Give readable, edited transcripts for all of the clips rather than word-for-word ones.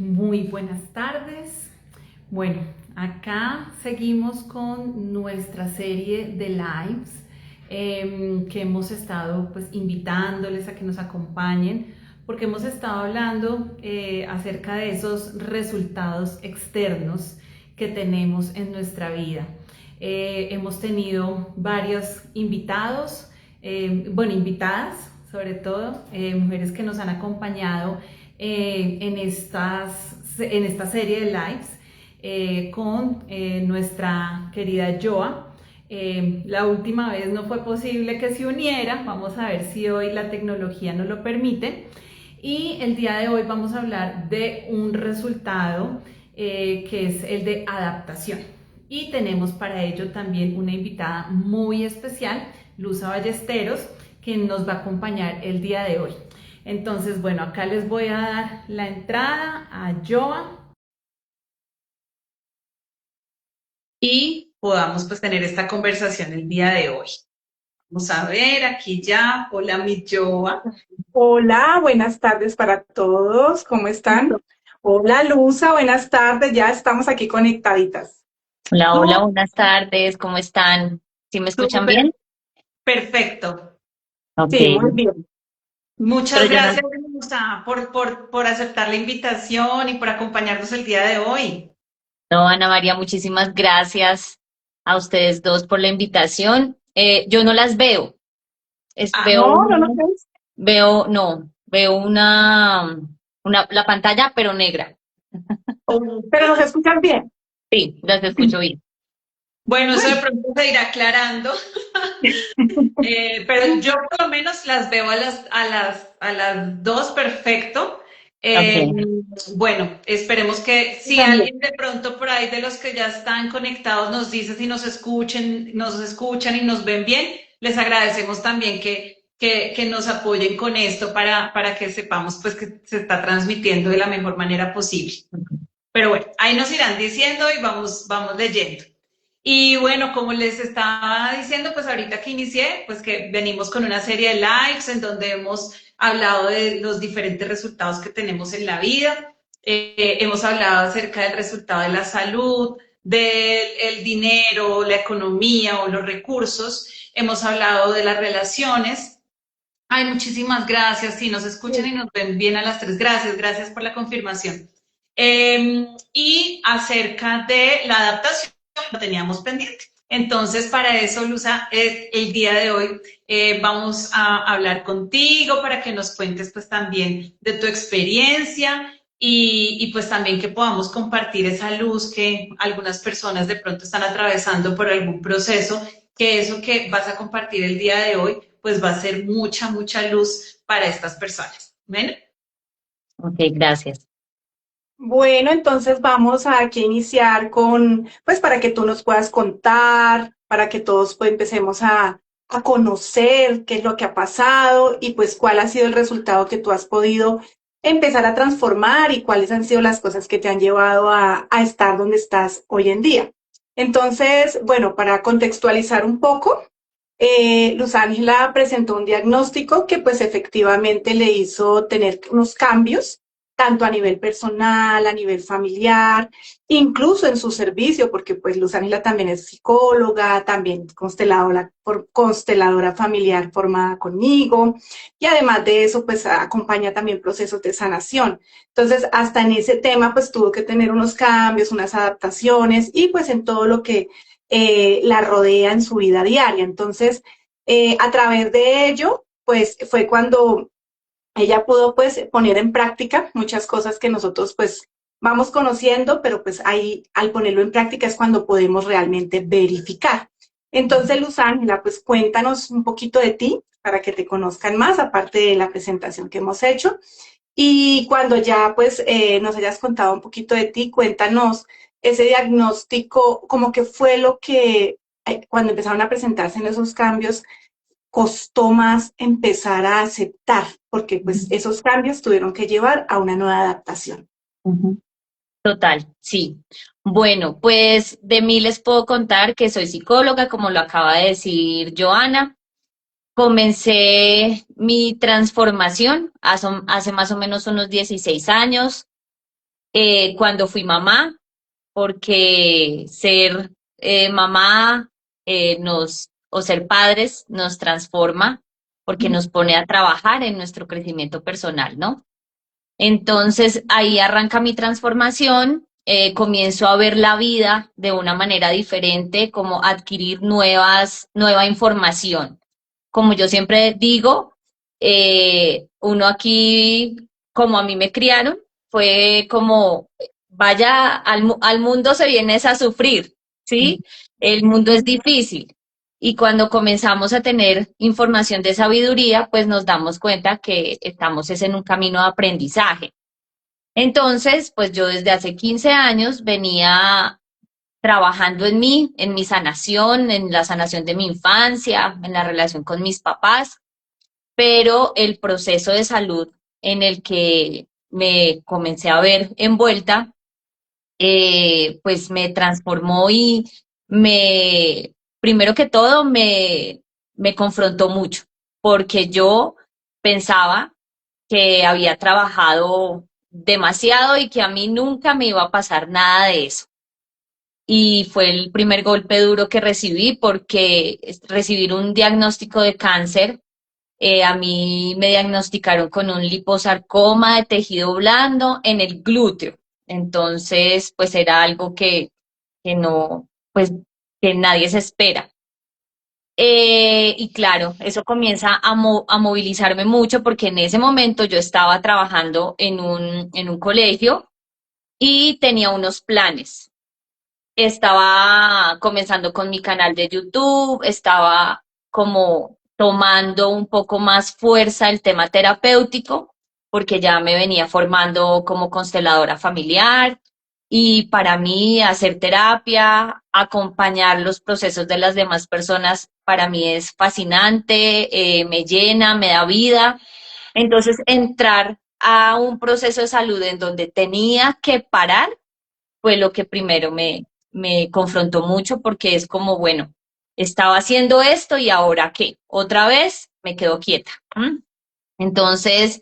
Muy buenas tardes. Bueno, acá seguimos con nuestra serie de lives que hemos estado pues invitándoles a que nos acompañen porque hemos estado hablando acerca de esos resultados externos que tenemos en nuestra vida. Hemos tenido varios invitados, invitadas sobre todo, mujeres que nos han acompañado en esta serie de lives con nuestra querida Joa. La última vez no fue posible que se uniera, vamos a ver si hoy la tecnología nos lo permite. Y el día de hoy vamos a hablar de un resultado que es el de adaptación. Y tenemos para ello también una invitada muy especial, Luza Ballesteros, que nos va a acompañar el día de hoy. Entonces, bueno, acá les voy a dar la entrada a Joa y podamos pues tener esta conversación el día de hoy. Vamos a ver, aquí ya. Hola, mi Joa. Hola, buenas tardes para todos. ¿Cómo están? Hola, Luza, buenas tardes. Ya estamos aquí conectaditas. Hola, hola, buenas tardes, ¿cómo están? ¿Sí me escuchan Súper bien? perfecto. Ok, Sí, muy bien. pero Muchas yo no, gracias, Luza, por aceptar la invitación y por acompañarnos el día de hoy. no, Ana María, muchísimas gracias a ustedes dos por la invitación. Yo no las veo, Ah, No, no, no, no. veo la pantalla, pero negra. Pero nos escuchan bien. Sí, las escucho bien. bueno, eso de Bueno, pronto se irá aclarando. Pero yo por lo menos las veo a las dos perfecto. Eh, Ok. bueno, esperemos que yo si también. alguien de pronto por ahí de los que ya están conectados nos dice si nos escuchan y nos ven bien, les agradecemos también que nos apoyen con esto para que sepamos pues que se está transmitiendo de la mejor manera posible. Pero bueno, ahí nos irán diciendo y vamos leyendo. Y bueno, como les estaba diciendo, pues ahorita que inicié, pues que venimos con una serie de lives en donde hemos hablado de los diferentes resultados que tenemos en la vida. Hemos hablado acerca del resultado de la salud, del dinero, la economía o los recursos. Hemos hablado de las relaciones. Ay, muchísimas gracias. Si nos escuchan y nos ven bien a las tres, gracias por la confirmación. Y acerca de la adaptación, lo teníamos pendiente. Entonces, para eso, Luza, el día de hoy vamos a hablar contigo para que nos cuentes pues también de tu experiencia y pues también que podamos compartir esa luz que algunas personas de pronto están atravesando por algún proceso, que eso que vas a compartir el día de hoy pues va a ser mucha luz para estas personas. ¿Ven? Ok, gracias. Bueno, entonces vamos a aquí iniciar con, pues para que tú nos puedas contar, para que todos pues empecemos a conocer qué es lo que ha pasado y pues cuál ha sido el resultado que tú has podido empezar a transformar y cuáles han sido las cosas que te han llevado a estar donde estás hoy en día. Entonces, bueno, para contextualizar un poco, Luz Ángela presentó un diagnóstico que pues efectivamente le hizo tener unos cambios tanto a nivel personal, a nivel familiar, incluso en su servicio, porque pues Luz Ángela también es psicóloga, también consteladora familiar formada conmigo, y además de eso, pues acompaña también procesos de sanación. Entonces, hasta en ese tema, pues tuvo que tener unos cambios, unas adaptaciones, y pues en todo lo que la rodea en su vida diaria. Entonces, a través de ello, pues fue cuando ella pudo pues poner en práctica muchas cosas que nosotros pues vamos conociendo, pero pues ahí al ponerlo en práctica es cuando podemos realmente verificar. Entonces, Luz Ángela, pues cuéntanos un poquito de ti para que te conozcan más, aparte de la presentación que hemos hecho. Y cuando ya pues nos hayas contado un poquito de ti, cuéntanos ese diagnóstico, como que fue lo que cuando empezaron a presentarse en esos cambios, costó más empezar a aceptar, porque pues esos cambios tuvieron que llevar a una nueva adaptación. Ujú. Total, sí. Bueno, pues de mí les puedo contar que soy psicóloga, como lo acaba de decir Joana. Comencé mi transformación hace más o menos unos 16 años. cuando fui mamá, porque ser mamá o ser padres nos transforma, porque nos pone a trabajar en nuestro crecimiento personal, ¿no? Entonces ahí arranca mi transformación, comienzo a ver la vida de una manera diferente, como adquirir nueva información. Como yo siempre digo, uno aquí, como a mí me criaron, fue como, vaya, al mundo se viene es a sufrir, ¿sí? El mundo es difícil. Y cuando comenzamos a tener información de sabiduría, pues nos damos cuenta que estamos es en un camino de aprendizaje. Entonces, pues yo desde hace 15 años venía trabajando en mi sanación, en la sanación de mi infancia, en la relación con mis papás, pero el proceso de salud en el que me comencé a ver envuelta, pues me transformó y primero que todo, me confrontó mucho, porque yo pensaba que había trabajado demasiado y que a mí nunca me iba a pasar nada de eso. Y fue el primer golpe duro que recibí porque recibir un diagnóstico de cáncer, a mí me diagnosticaron con un liposarcoma de tejido blando en el glúteo. Entonces, pues era algo que no, pues que nadie se espera. Y claro, eso comienza a movilizarme mucho porque en ese momento yo estaba trabajando en un colegio y tenía unos planes. Estaba comenzando con mi canal de YouTube, estaba como tomando un poco más fuerza el tema terapéutico, porque ya me venía formando como consteladora familiar y para mí hacer terapia, acompañar los procesos de las demás personas, para mí es fascinante, me llena, me da vida. Entonces, entrar a un proceso de salud en donde tenía que parar fue lo que primero me confrontó mucho porque es como, bueno, estaba haciendo esto y ahora qué, otra vez me quedo quieta. ¿M? Entonces,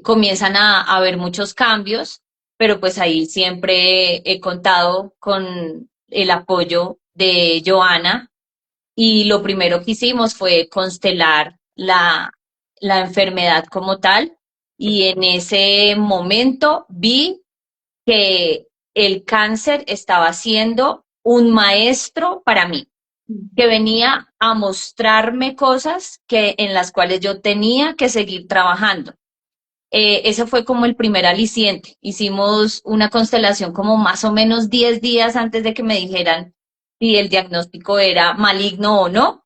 comienzan a haber muchos cambios, pero pues ahí siempre he contado con el apoyo de Joana y lo primero que hicimos fue constelar la enfermedad como tal y en ese momento vi que el cáncer estaba siendo un maestro para mí, que venía a mostrarme cosas en las cuales yo tenía que seguir trabajando. Ese fue como el primer aliciente. Hicimos una constelación como más o menos 10 días antes de que me dijeran si el diagnóstico era maligno o no.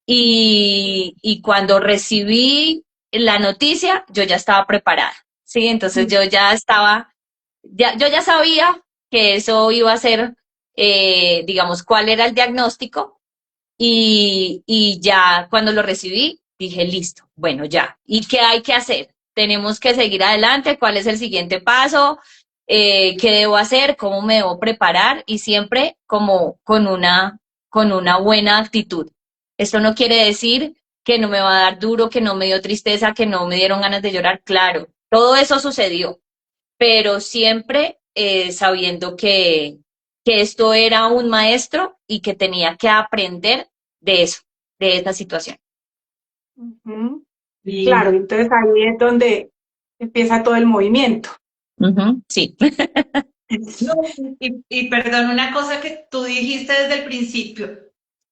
Y cuando recibí la noticia, yo ya estaba preparada, ¿sí? Entonces yo ya estaba yo ya sabía que eso iba a ser, digamos, cuál era el diagnóstico y ya cuando lo recibí dije, listo, bueno, ya. ¿Y qué hay que hacer? Tenemos que seguir adelante, ¿cuál es el siguiente paso? ¿Qué debo hacer? ¿Cómo me debo preparar? Y siempre como con una buena actitud. Esto no quiere decir que no me va a dar duro, que no me dio tristeza, que no me dieron ganas de llorar. Claro, todo eso sucedió, pero siempre sabiendo que esto era un maestro y que tenía que aprender de eso, de esta situación. Ujú. Claro, Lindo. entonces ahí es donde empieza todo el movimiento. Ujú, sí. No, y perdón, una cosa que tú dijiste desde el principio,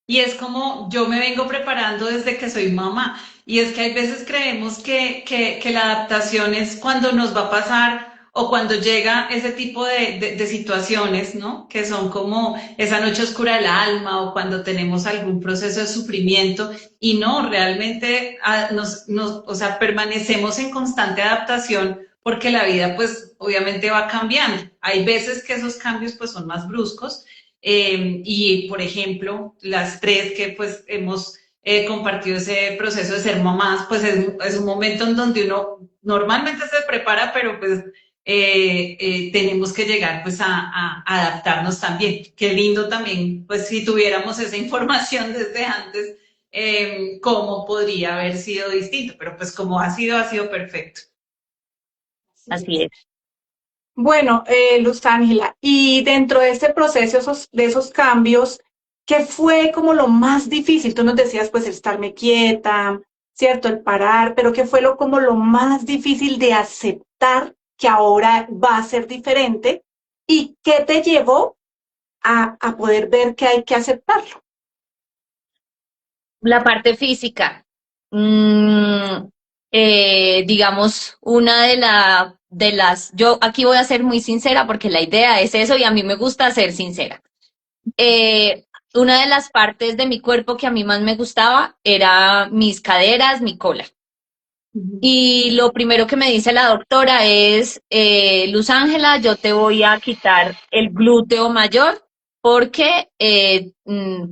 y es como yo me vengo preparando desde que soy mamá, y es que hay veces creemos que la adaptación es cuando nos va a pasar o cuando llega ese tipo de situaciones, ¿no? Que son como esa noche oscura del alma o cuando tenemos algún proceso de sufrimiento, y no, realmente o sea, permanecemos en constante adaptación porque la vida pues obviamente va cambiando. Hay veces que esos cambios pues son más bruscos y por ejemplo las tres que pues hemos compartido ese proceso de ser mamás, pues es un momento en donde uno normalmente se prepara, pero pues tenemos que llegar pues a adaptarnos también. Qué lindo también, pues si tuviéramos esa información desde antes, cómo podría haber sido distinto, pero pues como ha sido perfecto. Así Así es. es. Bueno, Luz Ángela, y dentro de este proceso, de esos cambios, ¿qué fue como lo más difícil? Tú nos decías, pues, el estarme quieta, ¿cierto? El parar, pero ¿qué fue como lo más difícil de aceptar que ahora va a ser diferente? ¿Y qué te llevó a poder ver que hay que aceptarlo? La parte física, mm, digamos, una de las, yo aquí voy a ser muy sincera porque la idea es eso y a mí me gusta ser sincera. Eh, una de las partes de mi cuerpo que a mí más me gustaba era mis caderas, mi cola. Ujú. Y lo primero que me dice la doctora es, Luz Ángela, yo te voy a quitar el glúteo mayor porque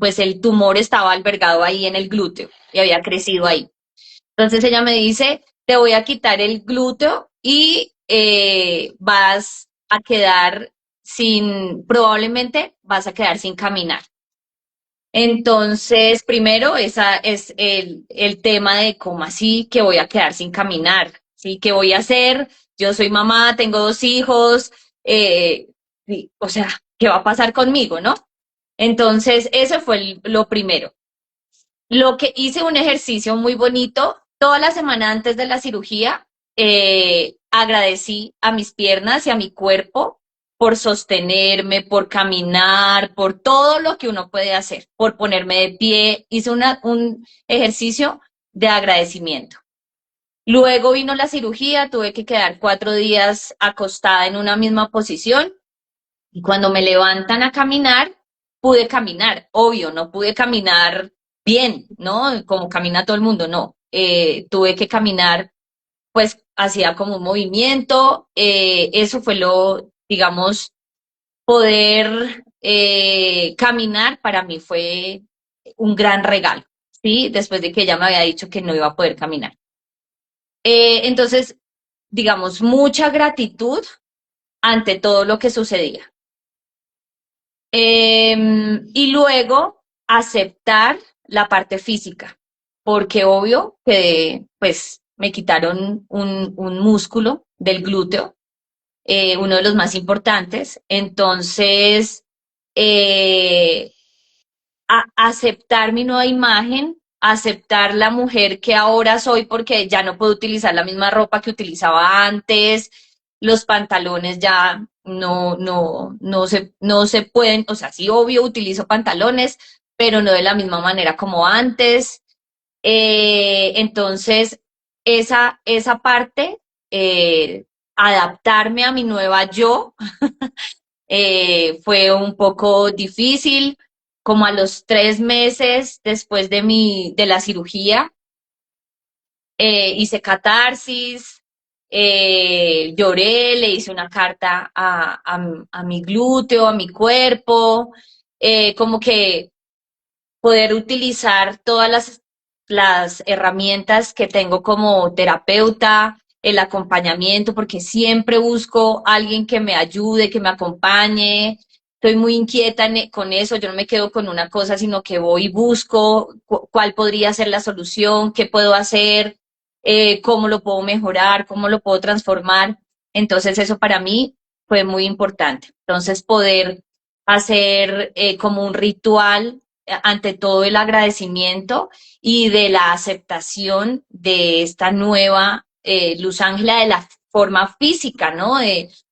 pues el tumor estaba albergado ahí en el glúteo y había crecido ahí. Entonces ella me dice, te voy a quitar el glúteo y vas a quedar probablemente vas a quedar sin caminar. Entonces, primero, esa es el tema de cómo así que voy a quedar sin caminar, ¿sí? ¿Qué voy a hacer? Yo soy mamá, tengo 2 hijos, o sea, ¿qué va a pasar conmigo, no? Entonces, eso fue lo primero. Lo que hice un ejercicio muy bonito, toda la semana antes de la cirugía, agradecí a mis piernas y a mi cuerpo por sostenerme, por caminar, por todo lo que uno puede hacer, por ponerme de pie. Hice un ejercicio de agradecimiento. Luego vino la cirugía, tuve que quedar 4 días acostada en una misma posición y cuando me levantan a caminar, pude caminar. Obvio, no pude caminar bien, ¿no? Como camina todo el mundo, no. Tuve que caminar, pues hacía como un movimiento. Eso fue digamos, poder caminar para mí fue un gran regalo, ¿sí? Después de que ella me había dicho que no iba a poder caminar. Entonces, digamos, mucha gratitud ante todo lo que sucedía. Y luego aceptar la parte física, porque obvio que pues me quitaron un músculo del glúteo, uno de los más importantes. Entonces, eh, aceptar mi nueva imagen, aceptar la mujer que ahora soy porque ya no puedo utilizar la misma ropa que utilizaba antes, los pantalones ya no se pueden, o sea, sí, obvio, utilizo pantalones, pero no de la misma manera como antes. Entonces, esa parte, adaptarme a mi nueva yo, fue un poco difícil. Como a los 3 meses después de la cirugía, hice catarsis, lloré, le hice una carta a mi glúteo, a mi cuerpo, como que poder utilizar todas las herramientas que tengo como terapeuta, el acompañamiento, porque siempre busco a alguien que me ayude, que me acompañe. Estoy muy inquieta con eso, yo no me quedo con una cosa, sino que voy y busco cuál podría ser la solución, qué puedo hacer, cómo lo puedo mejorar, cómo lo puedo transformar. Entonces eso para mí fue muy importante. Entonces poder hacer como un ritual ante todo el agradecimiento y de la aceptación de esta nueva Luz Ángela de la forma física, ¿no?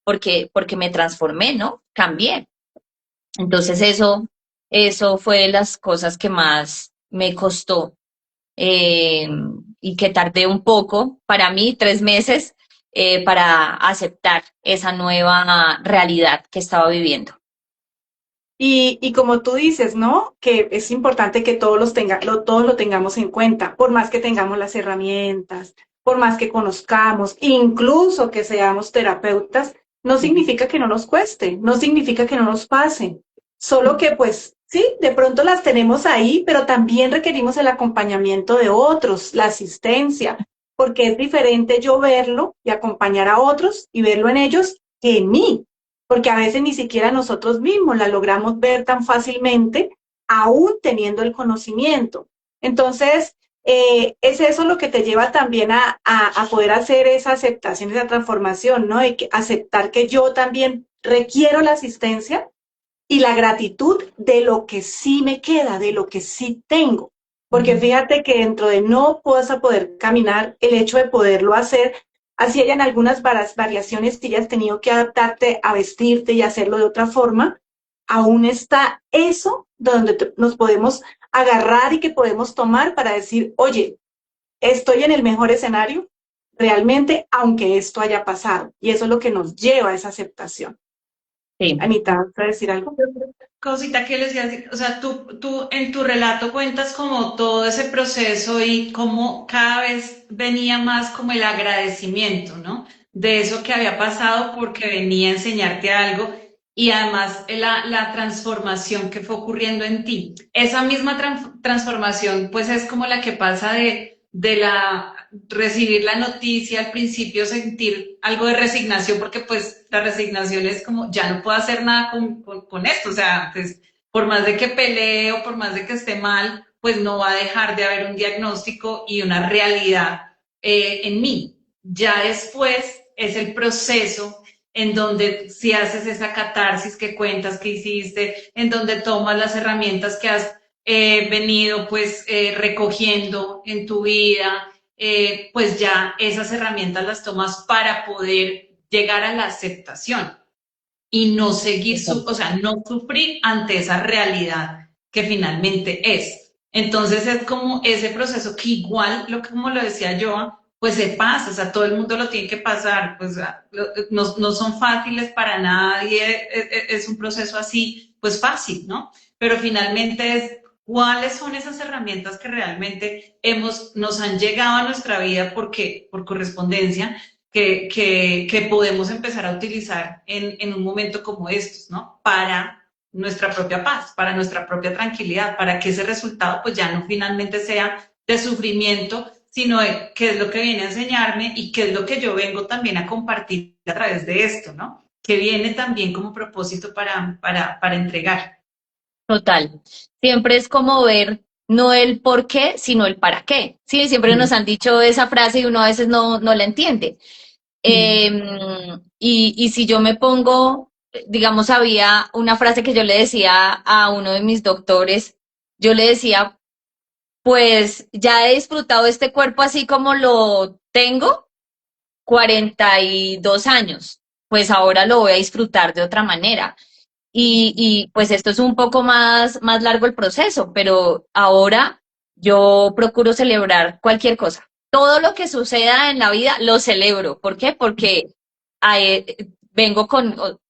Porque me transformé, ¿no? Cambié. Entonces eso fue de las cosas que más me costó eh, y que tardé un poco, para mí, 3 meses, para aceptar esa nueva realidad que estaba viviendo. Y como tú dices, ¿no? Que es importante que todos lo tengamos en cuenta, por más que tengamos las herramientas, por más que conozcamos, incluso que seamos terapeutas, no significa que no nos cueste, no significa que no nos pase. Solo que pues sí, de pronto las tenemos ahí, pero también requerimos el acompañamiento de otros, la asistencia, porque es diferente yo verlo y acompañar a otros y verlo en ellos que en mí, porque a veces ni siquiera nosotros mismos la logramos ver tan fácilmente, aún teniendo el conocimiento. Entonces, es eso lo que te lleva también a poder hacer esa aceptación, esa transformación, ¿no? Y que aceptar que yo también requiero la asistencia y la gratitud de lo que sí me queda, de lo que sí tengo. Porque fíjate que dentro de no vas a poder caminar, el hecho de poderlo hacer, así hayan algunas variaciones que ya has tenido que adaptarte a vestirte y hacerlo de otra forma, aún está eso donde nos podemos agarrar y que podemos tomar para decir, oye, estoy en el mejor escenario realmente, aunque esto haya pasado. Y eso es lo que nos lleva a esa aceptación. Sí. Anita, ¿vas a decir algo? Cosita que les decía, o sea, tú en tu relato cuentas como todo ese proceso y cómo cada vez venía más como el agradecimiento, ¿no? De eso que había pasado porque venía a enseñarte algo y además la transformación que fue ocurriendo en ti. Esa misma transformación pues es como la que pasa de recibir la noticia al principio, sentir algo de resignación, porque pues la resignación es como, ya no puedo hacer nada con esto, o sea, pues, por más de que pelee o por más de que esté mal, pues no va a dejar de haber un diagnóstico y una realidad en mí. Ya después es el proceso en donde si haces esa catarsis que cuentas que hiciste, en donde tomas las herramientas que has venido pues recogiendo en tu vida, pues ya esas herramientas las tomas para poder llegar a la aceptación y no seguir, o sea, no sufrir ante esa realidad que finalmente es. Entonces es como ese proceso que igual, como lo decía yo, pues se pasa, o sea, todo el mundo lo tiene que pasar, pues no son fáciles para nadie, es un proceso así, pues fácil, ¿no? Pero finalmente es cuáles son esas herramientas que realmente nos han llegado a nuestra vida porque, por correspondencia que podemos empezar a utilizar en un momento como estos, ¿no? Para nuestra propia paz, para nuestra propia tranquilidad, para que ese resultado pues ya no finalmente sea de sufrimiento, sino de qué es lo que viene a enseñarme y qué es lo que yo vengo también a compartir a través de esto, ¿no? Que viene también como propósito para entregar. Total. Siempre es como ver no el por qué, sino el para qué. Sí, siempre nos han dicho esa frase y uno a veces no la entiende. Y si yo me pongo, digamos, había una frase que yo le decía a uno de mis doctores, yo le decía, pues ya he disfrutado este cuerpo así como lo tengo, 42 años, pues ahora lo voy a disfrutar de otra manera. Pues esto es un poco más largo el proceso, pero ahora yo procuro celebrar cualquier cosa. Todo lo que suceda en la vida lo celebro. ¿Por qué? Porque vengo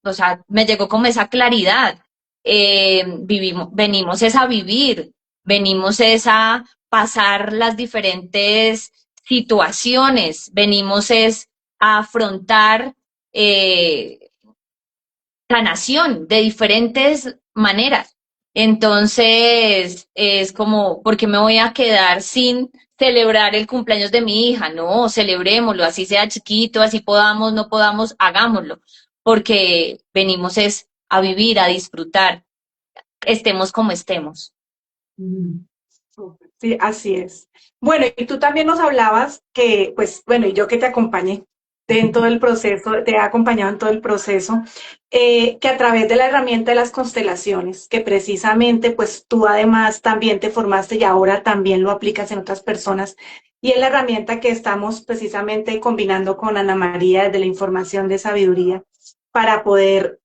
o sea, me llegó como esa claridad. Venimos es a vivir, venimos es a pasar las diferentes situaciones, venimos es a afrontar sanación de diferentes maneras. Entonces, es como, ¿por qué me voy a quedar sin celebrar el cumpleaños de mi hija? No, celebrémoslo, así sea chiquito, así podamos, no podamos, hagámoslo, porque venimos es a vivir, a disfrutar, estemos como estemos. Sí, así es. Bueno, y tú también nos hablabas que, pues, bueno, y yo que te acompañé en todo el proceso, te he acompañado en todo el proceso, que a través de la herramienta de las constelaciones, que precisamente, pues, tú además también te formaste y ahora también lo aplicas en otras personas, y es la herramienta que estamos precisamente combinando con Ana María desde la información de sabiduría para poder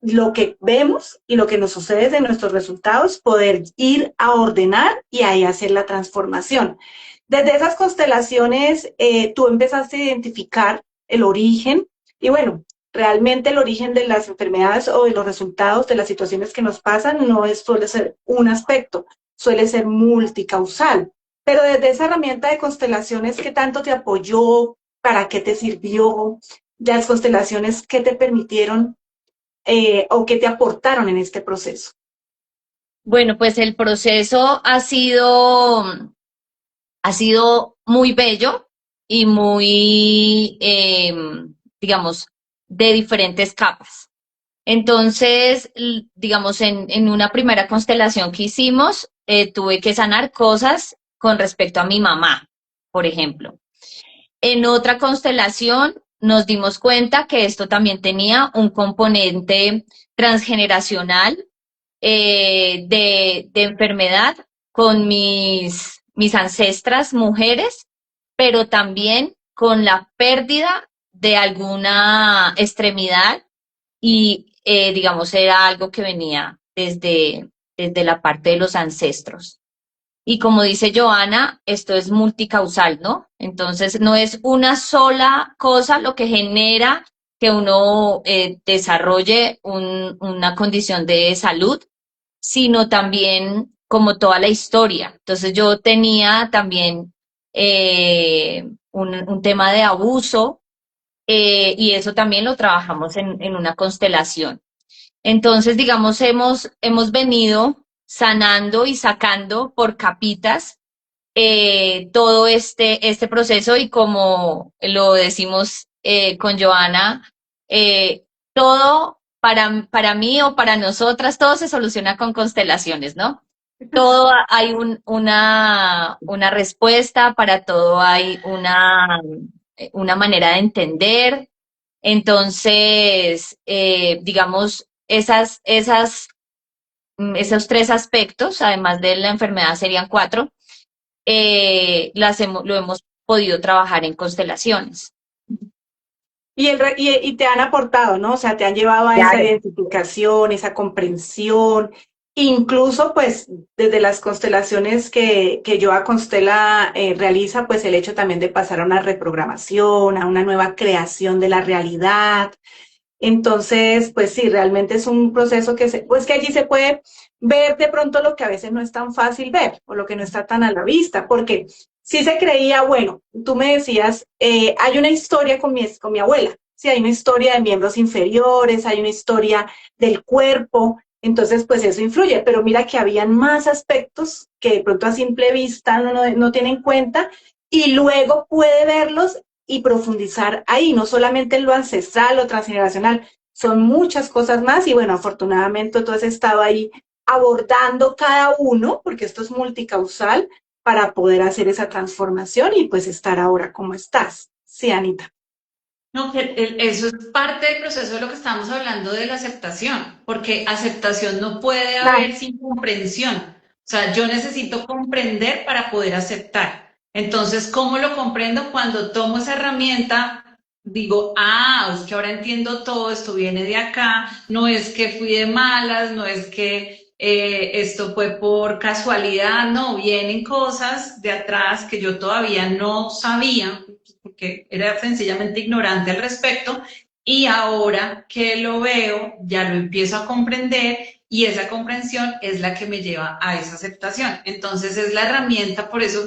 lo que vemos y lo que nos sucede de nuestros resultados, poder ir a ordenar y ahí hacer la transformación. Desde esas constelaciones, tú empezaste a identificar el origen y bueno, realmente el origen de las enfermedades o de los resultados de las situaciones que nos pasan no suele ser un aspecto, suele ser multicausal. Pero desde esa herramienta de constelaciones, ¿qué tanto te apoyó? ¿Para qué te sirvió? Las constelaciones, ¿qué te permitieron o qué te aportaron en este proceso? Bueno, pues el proceso ha sido muy bello y muy, digamos, de diferentes capas. Entonces, digamos, en una primera constelación que hicimos, tuve que sanar cosas con respecto a mi mamá, por ejemplo. En otra constelación nos dimos cuenta que esto también tenía un componente transgeneracional de enfermedad con mis ancestras mujeres, pero también con la pérdida de alguna extremidad y digamos era algo que venía desde la parte de los ancestros. Y como dice Joana, esto es multicausal, ¿no? Entonces no es una sola cosa lo que genera que uno desarrolle una condición de salud, sino también como toda la historia. Entonces yo tenía también un tema de abuso y eso también lo trabajamos en una constelación. Entonces, digamos, hemos venido sanando y sacando por capitas todo este proceso y como lo decimos con Joana, todo para mí o para nosotras, todo se soluciona con constelaciones, ¿no? Todo hay una respuesta, para todo hay una manera de entender. Entonces, digamos, esos tres aspectos, además de la enfermedad, serían cuatro, lo hemos podido trabajar en constelaciones. Y te han aportado, ¿no? O sea, te han llevado a esa Claro. identificación, esa comprensión, incluso pues desde las constelaciones que Yoa Constela realiza, pues el hecho también de pasar a una reprogramación, a una nueva creación de la realidad. Entonces, pues sí, realmente es un proceso pues que allí se puede ver de pronto lo que a veces no es tan fácil ver o lo que no está tan a la vista, porque sí se creía, bueno, tú me decías, hay una historia con mi abuela, sí, hay una historia de miembros inferiores, hay una historia del cuerpo, entonces pues eso influye, pero mira que habían más aspectos que de pronto a simple vista no tiene en cuenta y luego puede verlos y profundizar ahí, no solamente en lo ancestral o transgeneracional, son muchas cosas más y bueno, afortunadamente tú has estado ahí abordando cada uno, porque esto es multicausal, para poder hacer esa transformación y pues estar ahora como estás. Sí, Anita. No, que eso es parte del proceso de lo que estamos hablando de la aceptación, porque aceptación no puede Claro. haber sin comprensión. O sea, yo necesito comprender para poder aceptar. Entonces, ¿cómo lo comprendo? Cuando tomo esa herramienta, digo, es que ahora entiendo todo, esto viene de acá, no es que fui de malas, no es que esto fue por casualidad, no, vienen cosas de atrás que yo todavía no sabía porque era sencillamente ignorante al respecto, y ahora que lo veo, ya lo empiezo a comprender y esa comprensión es la que me lleva a esa aceptación. Entonces es la herramienta, por eso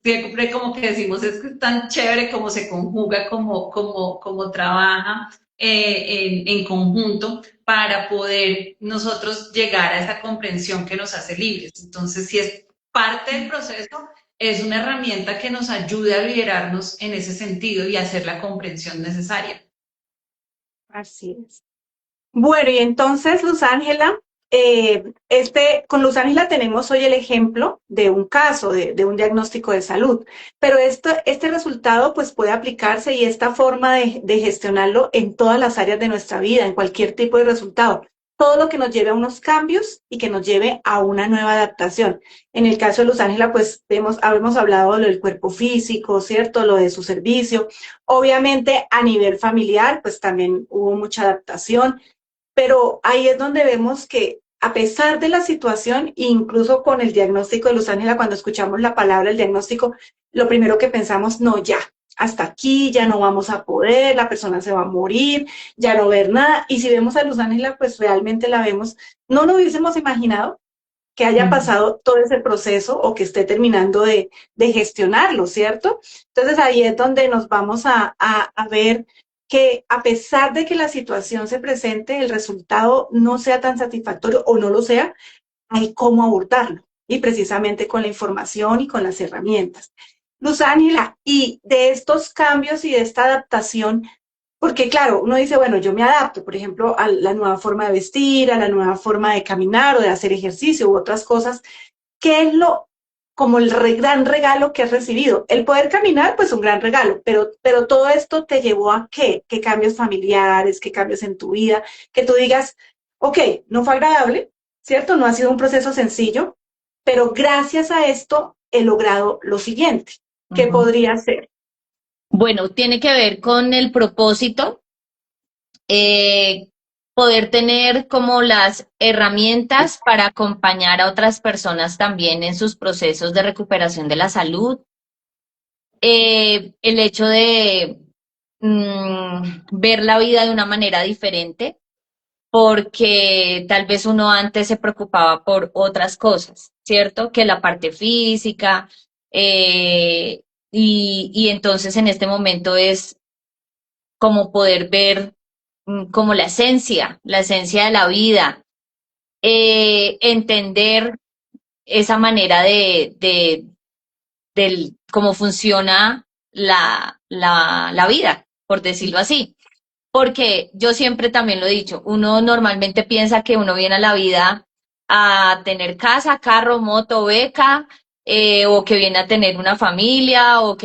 siempre como que decimos, es que es tan chévere como se conjuga, como trabaja en conjunto para poder nosotros llegar a esa comprensión que nos hace libres. Entonces, si es parte del proceso, es una herramienta que nos ayude a liberarnos en ese sentido y a hacer la comprensión necesaria. Así es. Bueno, y entonces, Luz Ángela, con Luz Ángela tenemos hoy el ejemplo de un caso, de un diagnóstico de salud, pero este resultado pues puede aplicarse y esta forma de gestionarlo en todas las áreas de nuestra vida, en cualquier tipo de resultado. Todo lo que nos lleve a unos cambios y que nos lleve a una nueva adaptación. En el caso de Luz Ángela, pues habíamos hablado de lo del cuerpo físico, ¿cierto? Lo de su servicio. Obviamente, a nivel familiar, pues también hubo mucha adaptación, pero ahí es donde vemos que a pesar de la situación, incluso con el diagnóstico de Luz Ángela, cuando escuchamos la palabra el diagnóstico, lo primero que pensamos, no, ya, hasta aquí, ya no vamos a poder, la persona se va a morir, ya no ver nada. Y si vemos a Luz Ángela, pues realmente la vemos, no nos hubiésemos imaginado que haya pasado todo ese proceso o que esté terminando de gestionarlo, ¿cierto? Entonces ahí es donde nos vamos a ver que a pesar de que la situación se presente, el resultado no sea tan satisfactorio o no lo sea, hay cómo abordarlo y precisamente con la información y con las herramientas. Luz Ángela, y de estos cambios y de esta adaptación, porque claro, uno dice, bueno, yo me adapto, por ejemplo, a la nueva forma de vestir, a la nueva forma de caminar o de hacer ejercicio u otras cosas. ¿Qué es como el gran regalo que has recibido. El poder caminar, pues un gran regalo, pero todo esto te llevó a ¿qué? ¿Qué cambios familiares, qué cambios en tu vida? Que tú digas, ok, no fue agradable, ¿cierto? No ha sido un proceso sencillo, pero gracias a esto he logrado lo siguiente. ¿Qué podría ser? Bueno, tiene que ver con el propósito, poder tener como las herramientas para acompañar a otras personas también en sus procesos de recuperación de la salud. El hecho de ver la vida de una manera diferente, porque tal vez uno antes se preocupaba por otras cosas, ¿cierto? Que la parte física, y entonces en este momento es como poder ver como la esencia de la vida, entender esa manera del cómo funciona la vida, por decirlo así. Porque yo siempre también lo he dicho, uno normalmente piensa que uno viene a la vida a tener casa, carro, moto, beca, o que viene a tener una familia, o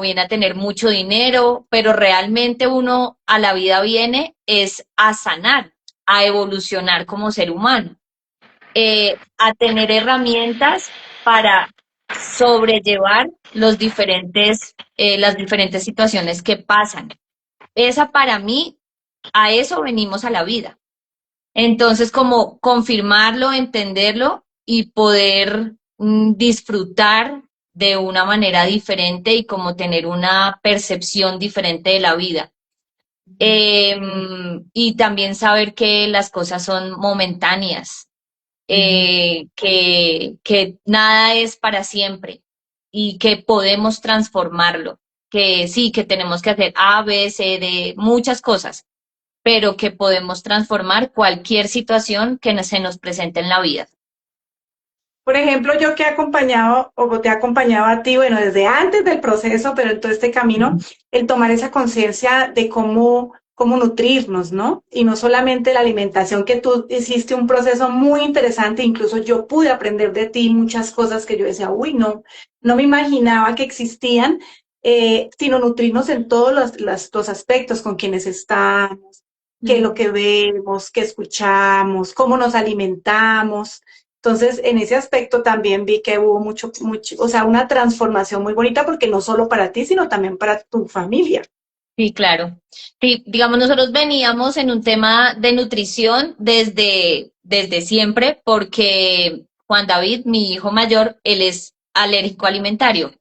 viene a tener mucho dinero, pero realmente uno a la vida viene es a sanar, a evolucionar como ser humano, a tener herramientas para sobrellevar las diferentes situaciones que pasan. Esa para mí, a eso venimos a la vida. Entonces, como confirmarlo, entenderlo y poder disfrutar de una manera diferente y como tener una percepción diferente de la vida. Y también saber que las cosas son momentáneas, que nada es para siempre y que podemos transformarlo, que sí, que tenemos que hacer A, B, C, D, muchas cosas, pero que podemos transformar cualquier situación que se nos presente en la vida. Por ejemplo, yo que he acompañado o te he acompañado a ti, bueno, desde antes del proceso, pero en todo este camino, el tomar esa conciencia de cómo nutrirnos, ¿no? Y no solamente la alimentación, que tú hiciste un proceso muy interesante, incluso yo pude aprender de ti muchas cosas que yo decía, uy, no me imaginaba que existían, sino nutrirnos en todos los aspectos, con quienes estamos, qué es lo que vemos, qué escuchamos, cómo nos alimentamos. Entonces, en ese aspecto también vi que hubo mucho, o sea, una transformación muy bonita, porque no solo para ti, sino también para tu familia. Sí, claro. Sí, digamos, nosotros veníamos en un tema de nutrición desde siempre, porque Juan David, mi hijo mayor, él es alérgico alimentario.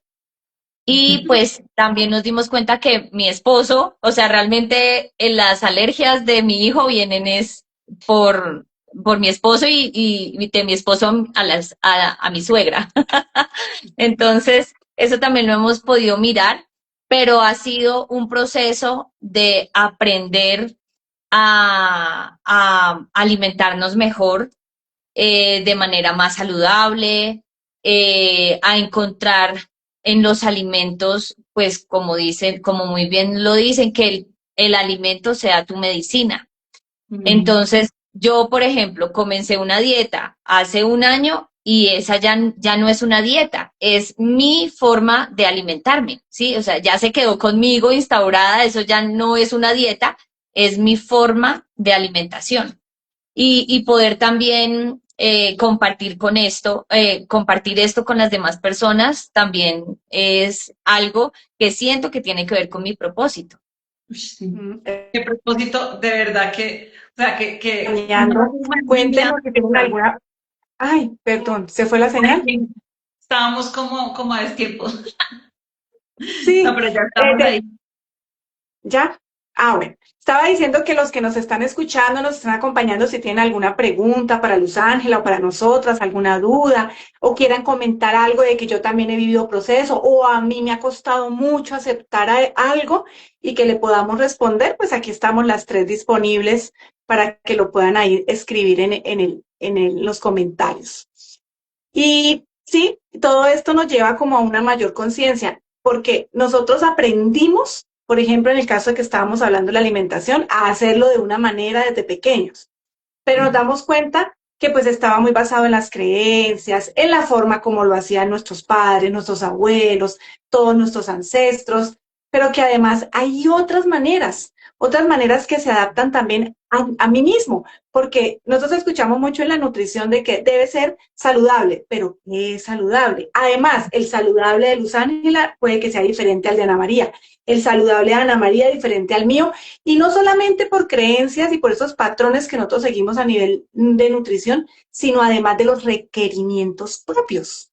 Y pues también nos dimos cuenta que mi esposo, o sea, realmente las alergias de mi hijo vienen es por mi esposo y de mi esposo a mi suegra. Entonces, eso también lo hemos podido mirar, pero ha sido un proceso de aprender a alimentarnos mejor, de manera más saludable, a encontrar en los alimentos, pues como dicen, como muy bien lo dicen, que el alimento sea tu medicina. Entonces, yo, por ejemplo, comencé una dieta hace un año y esa ya no es una dieta, es mi forma de alimentarme, ¿sí? O sea, ya se quedó conmigo instaurada, eso ya no es una dieta, es mi forma de alimentación. Y poder también compartir esto con las demás personas también es algo que siento que tiene que ver con mi propósito. Sí. Qué propósito, de verdad que, o sea, que Cuéntenos si tienen alguna. Ay, perdón, ¿se fue la señal? Estábamos como a destiempo. Sí, No, pero ya estamos ahí. ¿ya? Ah, bueno. Estaba diciendo que los que nos están escuchando, nos están acompañando, si tienen alguna pregunta para Luz Ángela o para nosotras, alguna duda, o quieran comentar algo de que yo también he vivido proceso, o a mí me ha costado mucho aceptar algo y que le podamos responder, pues aquí estamos las tres disponibles para que lo puedan ahí escribir en los comentarios. Y sí, todo esto nos lleva como a una mayor conciencia, porque nosotros aprendimos, por ejemplo, en el caso de que estábamos hablando de la alimentación, a hacerlo de una manera desde pequeños. Pero nos damos cuenta que pues estaba muy basado en las creencias, en la forma como lo hacían nuestros padres, nuestros abuelos, todos nuestros ancestros, pero que además hay otras maneras que se adaptan también a mí mismo, porque nosotros escuchamos mucho en la nutrición de que debe ser saludable, pero ¿qué es saludable? Además, el saludable de Luz Ángela puede que sea diferente al de Ana María, el saludable de Ana María diferente al mío, y no solamente por creencias y por esos patrones que nosotros seguimos a nivel de nutrición, sino además de los requerimientos propios.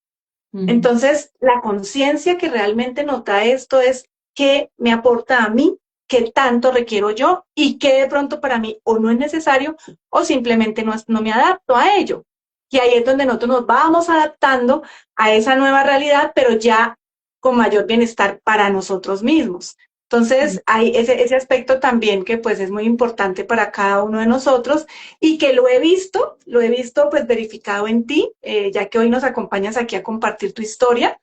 Entonces, la conciencia que realmente nos da esto es qué me aporta a mí, qué tanto requiero yo y qué de pronto para mí o no es necesario o simplemente no me adapto a ello. Y ahí es donde nosotros nos vamos adaptando a esa nueva realidad, pero ya con mayor bienestar para nosotros mismos. Entonces, hay ese aspecto también que pues es muy importante para cada uno de nosotros y que lo he visto pues verificado en ti, ya que hoy nos acompañas aquí a compartir tu historia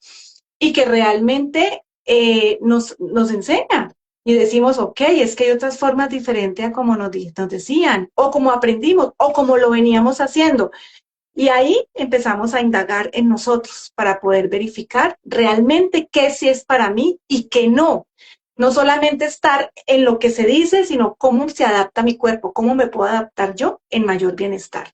y que realmente nos enseña. Y decimos, ok, es que hay otras formas diferentes a como nos decían, o como aprendimos, o como lo veníamos haciendo. Y ahí empezamos a indagar en nosotros para poder verificar realmente qué sí es para mí y qué no. No solamente estar en lo que se dice, sino cómo se adapta mi cuerpo, cómo me puedo adaptar yo en mayor bienestar.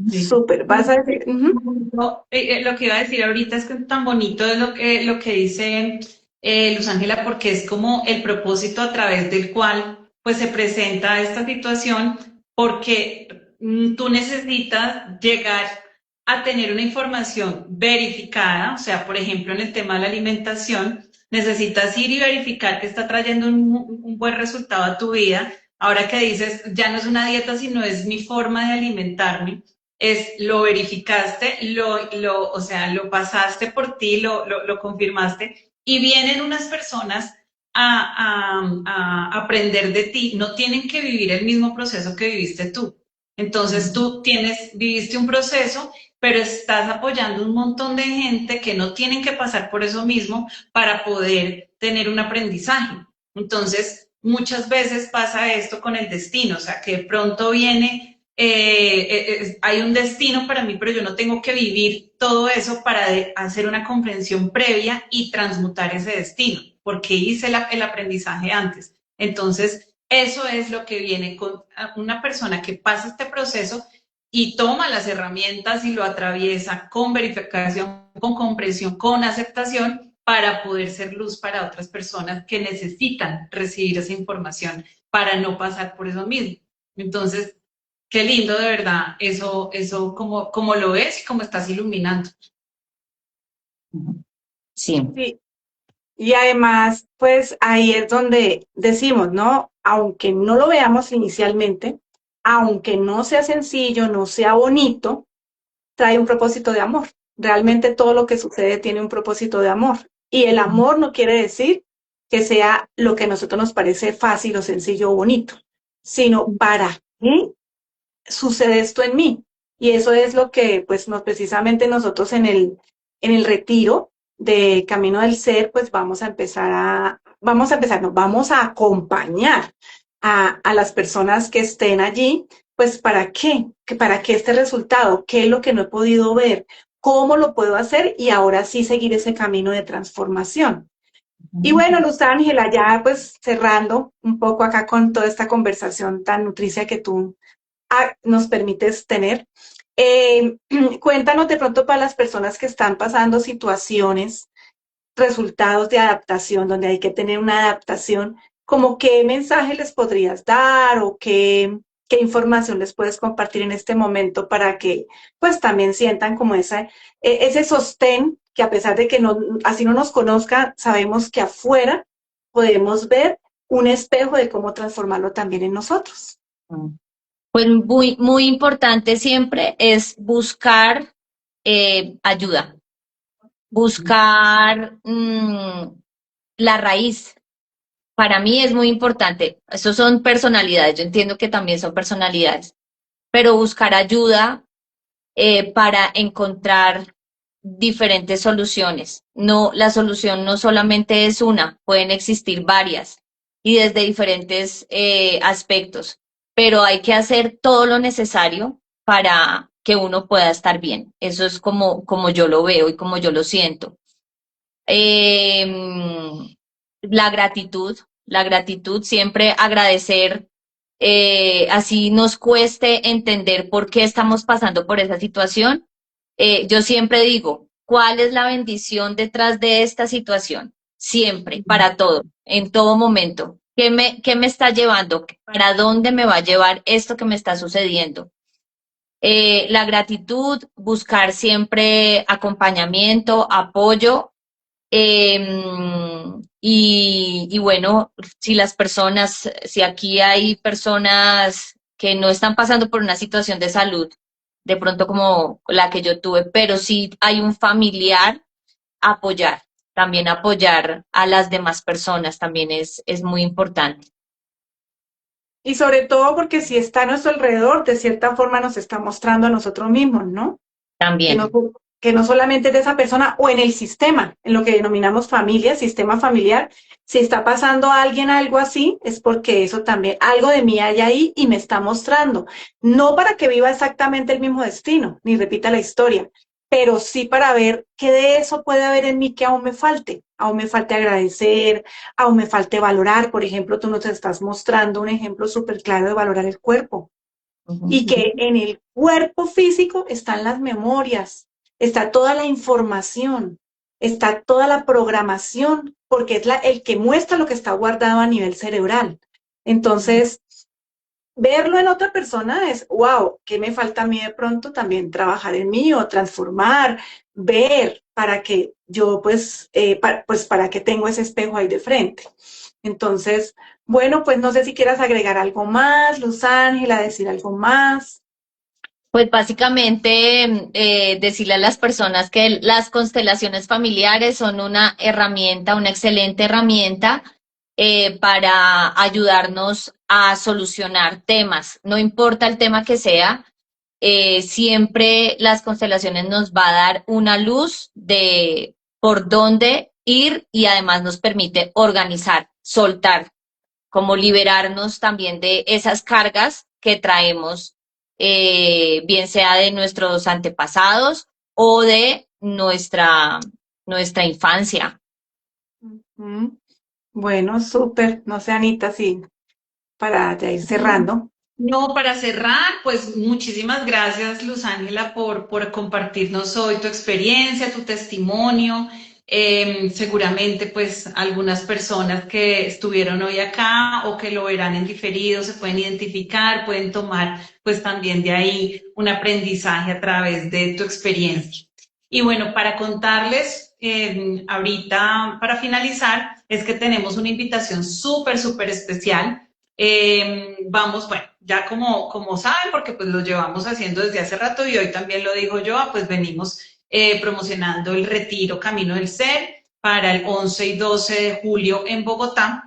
Sí. Súper, vas a decir. No, lo que iba a decir ahorita es que tan bonito es lo que dice Luz Ángela, porque es como el propósito a través del cual pues se presenta esta situación, porque tú necesitas llegar a tener una información verificada, o sea, por ejemplo, en el tema de la alimentación, necesitas ir y verificar que está trayendo un buen resultado a tu vida. Ahora que dices, ya no es una dieta, sino es mi forma de alimentarme, es lo verificaste, o sea, lo pasaste por ti, lo confirmaste, y vienen unas personas a aprender de ti, no tienen que vivir el mismo proceso que viviste tú. Entonces tú viviste un proceso, pero estás apoyando un montón de gente que no tienen que pasar por eso mismo para poder tener un aprendizaje. Entonces, muchas veces pasa esto con el destino, o sea, que de pronto viene hay un destino para mí, pero yo no tengo que vivir todo eso para hacer una comprensión previa y transmutar ese destino, porque hice el aprendizaje antes. Entonces, eso es lo que viene con una persona que pasa este proceso y toma las herramientas y lo atraviesa con verificación, con comprensión, con aceptación para poder ser luz para otras personas que necesitan recibir esa información para no pasar por eso mismo. Entonces, qué lindo, de verdad, eso como lo ves y como estás iluminando. Sí. Sí. Y además, pues ahí es donde decimos, ¿no? Aunque no lo veamos inicialmente, aunque no sea sencillo, no sea bonito, trae un propósito de amor. Realmente todo lo que sucede tiene un propósito de amor. Y el amor no quiere decir que sea lo que a nosotros nos parece fácil o sencillo o bonito, sino para qué sucede esto en mí. Y eso es lo que, pues, precisamente nosotros en el retiro de Camino del Ser, pues vamos a acompañar a las personas que estén allí, pues, ¿para qué? ¿Para qué este resultado? ¿Qué es lo que no he podido ver? ¿Cómo lo puedo hacer? Y ahora sí seguir ese camino de transformación. Y bueno, Luz Ángela, ya pues cerrando un poco acá con toda esta conversación tan nutricia que tú nos permites tener. Cuéntanos de pronto para las personas que están pasando situaciones, resultados de adaptación, donde hay que tener una adaptación, como qué mensaje les podrías dar o qué información les puedes compartir en este momento para que pues también sientan como ese sostén que a pesar de que así no nos conozcan, sabemos que afuera podemos ver un espejo de cómo transformarlo también en nosotros. Pues muy, muy importante siempre es buscar ayuda, buscar la raíz. Para mí es muy importante. Estos son personalidades, yo entiendo que también son personalidades, pero buscar ayuda para encontrar diferentes soluciones. No, la solución no solamente es una, pueden existir varias y desde diferentes aspectos, pero hay que hacer todo lo necesario para que uno pueda estar bien. Eso es como yo lo veo y como yo lo siento. La gratitud, siempre agradecer, así nos cueste entender por qué estamos pasando por esa situación. Yo siempre digo, ¿cuál es la bendición detrás de esta situación? Siempre, para todo, en todo momento. ¿Qué me está llevando? ¿Para dónde me va a llevar esto que me está sucediendo? La gratitud, buscar siempre acompañamiento, apoyo, y bueno, si aquí hay personas que no están pasando por una situación de salud, de pronto como la que yo tuve, pero si hay un familiar, apoyar, también apoyar a las demás personas también es muy importante. Y sobre todo porque si está a nuestro alrededor, de cierta forma nos está mostrando a nosotros mismos, ¿no? Que no, También. que no solamente es de esa persona o en el sistema, en lo que denominamos familia, sistema familiar. Si está pasando a alguien algo así, es porque eso también, algo de mí hay ahí y me está mostrando. No para que viva exactamente el mismo destino, ni repita la historia, pero sí para ver qué de eso puede haber en mí que aún me falte agradecer, aún me falte valorar. Por ejemplo, tú nos estás mostrando un ejemplo súper claro de valorar el cuerpo Ujú. y que en el cuerpo físico están las memorias, está toda la información, está toda la programación, porque es el que muestra lo que está guardado a nivel cerebral. Entonces, verlo en otra persona es, wow, ¿qué me falta a mí de pronto? También trabajar en mí o transformar, ver para que yo, pues para que tengo ese espejo ahí de frente. Entonces, bueno, pues no sé si quieras agregar algo más, Luz Ángela, decir algo más. Pues básicamente decirle a las personas que las constelaciones familiares son una herramienta, una excelente herramienta para ayudarnos a solucionar temas. No importa el tema que sea, siempre las constelaciones nos va a dar una luz de por dónde ir y además nos permite organizar, soltar, como liberarnos también de esas cargas que traemos, bien sea de nuestros antepasados o de nuestra infancia. Mm, Bueno, súper. No sé, Anita, sí, para ya ir cerrando. No, para cerrar, pues muchísimas gracias, Luz Ángela, por compartirnos hoy tu experiencia, tu testimonio. Seguramente, pues algunas personas que estuvieron hoy acá o que lo verán en diferido se pueden identificar, pueden tomar, pues también de ahí un aprendizaje a través de tu experiencia. Y bueno, para contarles, ahorita, para finalizar, es que tenemos una invitación súper especial. Vamos, bueno, ya como saben, porque pues lo llevamos haciendo desde hace rato y hoy también lo dijo yo, pues venimos promocionando el Retiro Camino del Ser para el 11 y 12 de julio en Bogotá.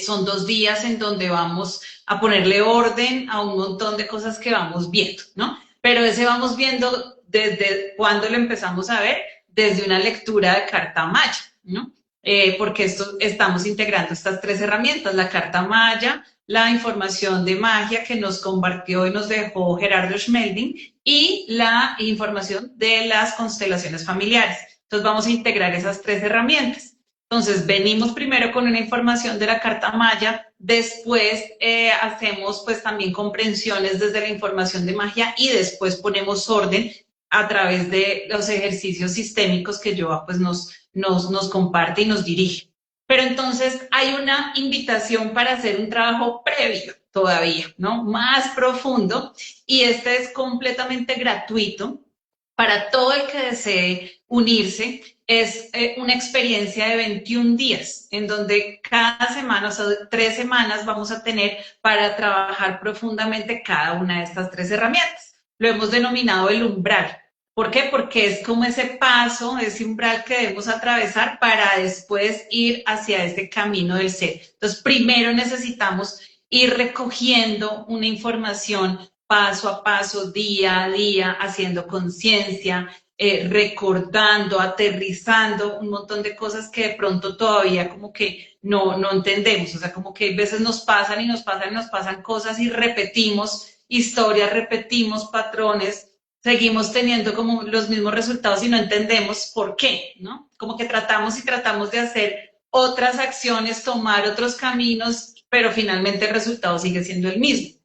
Son 2 días en donde vamos a ponerle orden a un montón de cosas que vamos viendo, ¿no? Pero ese vamos viendo desde cuando lo empezamos a ver, desde una lectura de carta maya, ¿no? Porque estamos integrando estas 3 herramientas, la carta maya, la información de magia que nos compartió y nos dejó Gerardo Schmelding y la información de las constelaciones familiares. Entonces vamos a integrar esas 3 herramientas. Entonces, venimos primero con una información de la carta maya, después hacemos pues también comprensiones desde la información de magia y después ponemos orden a través de los ejercicios sistémicos que Yoa pues nos comparte y nos dirige. Pero entonces hay una invitación para hacer un trabajo previo todavía, ¿no? Más profundo, y este es completamente gratuito para todo el que desee unirse. Es una experiencia de 21 días, en donde cada semana, o sea, 3 semanas vamos a tener para trabajar profundamente cada una de estas 3 herramientas. Lo hemos denominado el umbral. ¿Por qué? Porque es como ese paso, ese umbral que debemos atravesar para después ir hacia ese camino del ser. Entonces, primero necesitamos ir recogiendo una información paso a paso, día a día, haciendo conciencia, recordando, aterrizando un montón de cosas que de pronto todavía como que no entendemos. O sea, como que a veces nos pasan y nos pasan y nos pasan cosas y repetimos historias, repetimos patrones seguimos teniendo como los mismos resultados y no entendemos por qué, ¿no? Como que tratamos y tratamos de hacer otras acciones, tomar otros caminos, pero finalmente el resultado sigue siendo el mismo.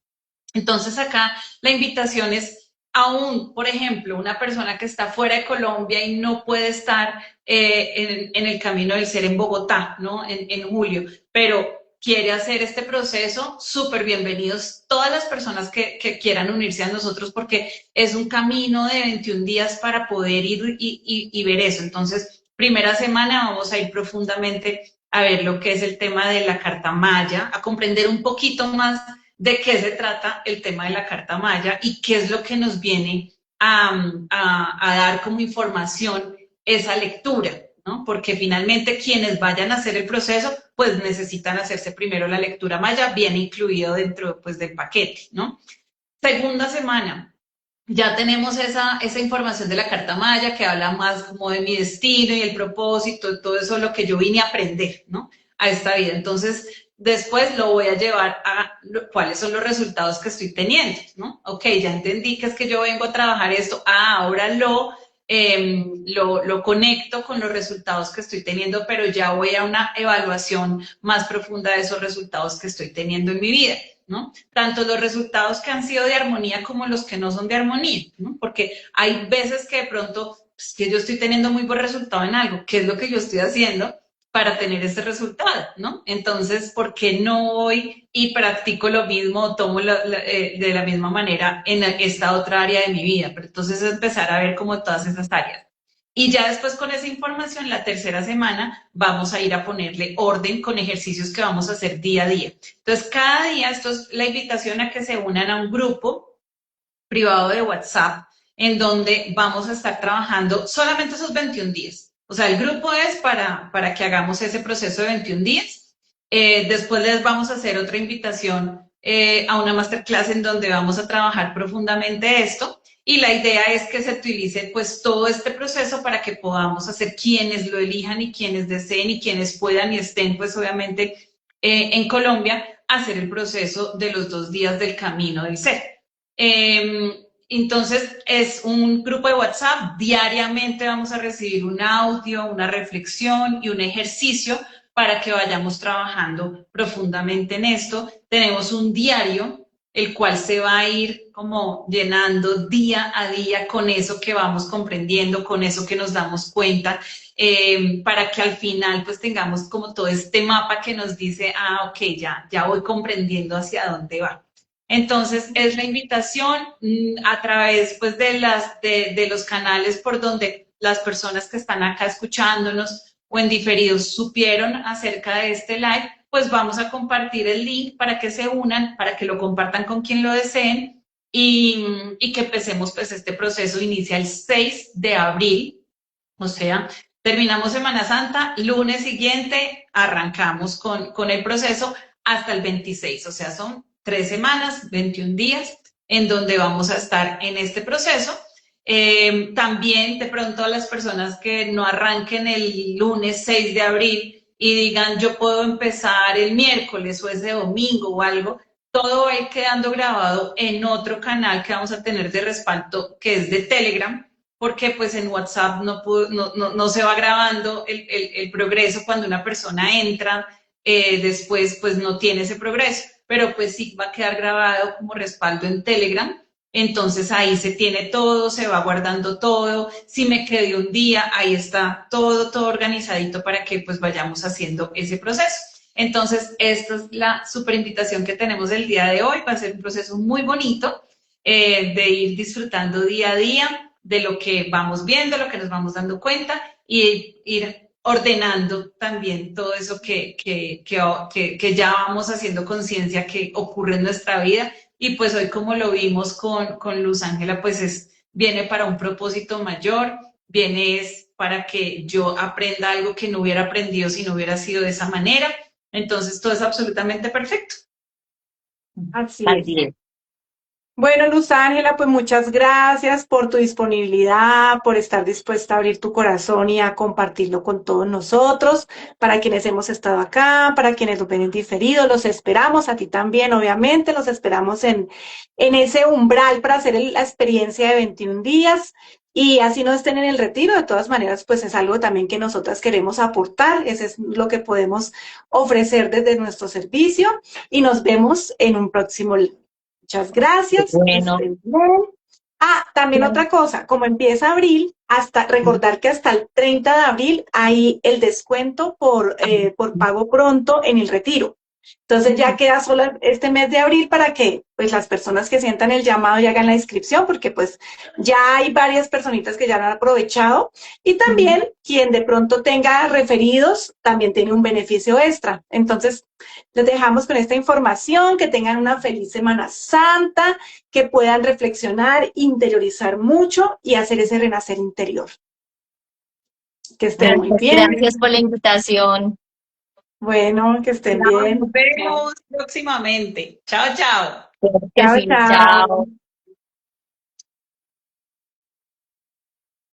Entonces acá la invitación es aún, por ejemplo, una persona que está fuera de Colombia y no puede estar en el camino del ser en Bogotá, ¿no? En julio, pero quiere hacer este proceso, súper bienvenidos todas las personas que quieran unirse a nosotros porque es un camino de 21 días para poder ir y ver eso. Entonces, primera semana vamos a ir profundamente a ver lo que es el tema de la Carta Maya, a comprender un poquito más de qué se trata el tema de la Carta Maya y qué es lo que nos viene a dar como información esa lectura, ¿no? Porque finalmente quienes vayan a hacer el proceso, pues necesitan hacerse primero la lectura Maya, viene incluido dentro pues, del paquete, ¿no? Segunda semana, ya tenemos esa información de la Carta Maya que habla más como de mi destino y el propósito, todo eso lo que yo vine a aprender, ¿no? A esta vida. Entonces, después lo voy a llevar a cuáles son los resultados que estoy teniendo, ¿no? Ok, ya entendí que es que yo vengo a trabajar esto, ahora lo conecto con los resultados que estoy teniendo, pero ya voy a una evaluación más profunda de esos resultados que estoy teniendo en mi vida, ¿no? Tanto los resultados que han sido de armonía como los que no son de armonía, ¿no? Porque hay veces que de pronto, pues, que yo estoy teniendo muy buen resultado en algo, ¿qué es lo que yo estoy haciendo para tener ese resultado, ¿no? Entonces, ¿por qué no voy y practico lo mismo o tomo de la misma manera en esta otra área de mi vida? Pero entonces empezar a ver como todas esas áreas. Y ya después con esa información, la tercera semana, vamos a ir a ponerle orden con ejercicios que vamos a hacer día a día. Entonces, cada día, esto es la invitación a que se unan a un grupo privado de WhatsApp en donde vamos a estar trabajando solamente esos 21 días. O sea, el grupo es para que hagamos ese proceso de 21 días. Después les vamos a hacer otra invitación a una masterclass en donde vamos a trabajar profundamente esto. Y la idea es que se utilice pues todo este proceso para que podamos hacer quienes lo elijan y quienes deseen y quienes puedan y estén pues obviamente en Colombia, hacer el proceso de los 2 días del camino del ser. Entonces, es un grupo de WhatsApp, diariamente vamos a recibir un audio, una reflexión y un ejercicio para que vayamos trabajando profundamente en esto. Tenemos un diario, el cual se va a ir como llenando día a día con eso que vamos comprendiendo, con eso que nos damos cuenta, para que al final pues tengamos como todo este mapa que nos dice, ok, ya voy comprendiendo hacia dónde va. Entonces, es la invitación a través pues, de los canales por donde las personas que están acá escuchándonos o en diferidos supieron acerca de este live, pues vamos a compartir el link para que se unan, para que lo compartan con quien lo deseen y que empecemos pues este proceso. Inicia el 6 de abril, o sea, terminamos Semana Santa, lunes siguiente arrancamos con el proceso hasta el 26, o sea, son 3 semanas, 21 días, en donde vamos a estar en este proceso. También de pronto a las personas que no arranquen el lunes 6 de abril y digan yo puedo empezar el miércoles o ese domingo o algo, todo va a ir quedando grabado en otro canal que vamos a tener de respaldo que es de Telegram, porque pues en WhatsApp no se va grabando el progreso cuando una persona entra, después pues no tiene ese progreso, pero pues sí va a quedar grabado como respaldo en Telegram. Entonces ahí se tiene todo, se va guardando todo. Si me quedé un día, ahí está todo organizadito para que pues vayamos haciendo ese proceso. Entonces, esta es la super invitación que tenemos el día de hoy. Va a ser un proceso muy bonito de ir disfrutando día a día de lo que vamos viendo, lo que nos vamos dando cuenta y ir ordenando también todo eso que ya vamos haciendo conciencia que ocurre en nuestra vida. Y pues hoy como lo vimos con Luz Ángela, pues viene para un propósito mayor, viene para que yo aprenda algo que no hubiera aprendido si no hubiera sido de esa manera. Entonces todo es absolutamente perfecto. Así Así es. es. Bueno, Luz Ángela, pues muchas gracias por tu disponibilidad, por estar dispuesta a abrir tu corazón y a compartirlo con todos nosotros. Para quienes hemos estado acá, para quienes lo ven en diferido, los esperamos, a ti también, obviamente, los esperamos en ese umbral para hacer la experiencia de 21 días. Y así no estén en el retiro, de todas maneras, pues es algo también que nosotras queremos aportar, ese es lo que podemos ofrecer desde nuestro servicio y nos vemos en un próximo. Muchas gracias, que Bueno, estén bien. Ah, también otra cosa, como empieza abril, hasta recordar que hasta el 30 de abril hay el descuento por pago pronto en el retiro. Entonces ya queda solo este mes de abril para que pues las personas que sientan el llamado y hagan la inscripción, porque pues ya hay varias personitas que ya lo han aprovechado y también quien de pronto tenga referidos también tiene un beneficio extra. Entonces les dejamos con esta información, que tengan una feliz Semana Santa, que puedan reflexionar, interiorizar mucho y hacer ese renacer interior. Que estén muy gracias, bien. gracias por la invitación. Bueno, que estén bien. Nos vemos próximamente. Chao, chao. Creo que Chao, sí, chao. chao.